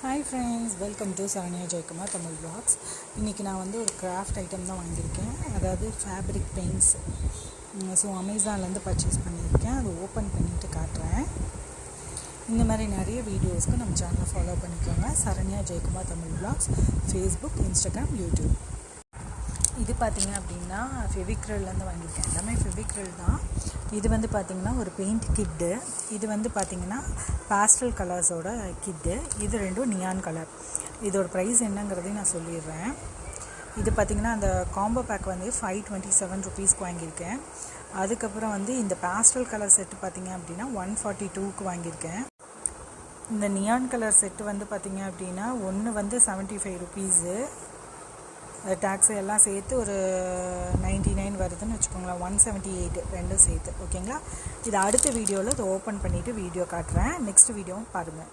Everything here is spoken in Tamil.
Hi friends, welcome to Saranya Jayakumar Tamil blogs. இன்றைக்கி நான் வந்து ஒரு கிராஃப்ட் ஐட்டம் தான் வாங்கியிருக்கேன். அதாவது ஃபேப்ரிக் பெயிண்ட்ஸ். ஸோ அமேசான்லேருந்து பர்ச்சேஸ் பண்ணியிருக்கேன். அது ஓப்பன் பண்ணிவிட்டு காட்டுறேன். இந்த மாதிரி நிறைய வீடியோஸ்க்கு நம்ம சேனலை ஃபாலோ பண்ணிக்கோங்க. Saranya Jayakumar Tamil blogs, Facebook, Instagram, YouTube. இது பார்த்திங்க அப்படின்னா ஃபெவிக்ரில்லேருந்து வாங்கியிருக்கேன். எல்லாமே ஃபெவிக்ரில் தான். இது வந்து பார்த்திங்கன்னா ஒரு பெயிண்ட் கிட்டு. இது வந்து பார்த்திங்கன்னா பாஸ்டல் கலர்ஸோட கிட்டு. இது ரெண்டும் நியான் கலர். இதோட ப்ரைஸ் என்னங்கிறதையும் நான் சொல்லிடுறேன். இது பார்த்திங்கன்னா அந்த காம்போ பேக் வந்து 527 ருபீஸ்க்கு வாங்கியிருக்கேன். அதுக்கப்புறம் வந்து இந்த பாஸ்டல் கலர் செட்டு பார்த்திங்க அப்படின்னா 142க்கு வாங்கியிருக்கேன். இந்த நியான் கலர் செட்டு வந்து பார்த்திங்க அப்படின்னா ஒன்று வந்து 75 ருபீஸு. டேக்ஸு எல்லாம் சேர்த்து ஒரு 99 வருதுன்னு வச்சுக்கோங்களேன். 178 ரெண்டும் சேர்த்து. ஓகேங்களா? இது அடுத்த வீடியோவில் இதை ஓப்பன் பண்ணிவிட்டு வீடியோ காட்டுறேன். நெக்ஸ்ட் வீடியோவும் பாருங்கள்.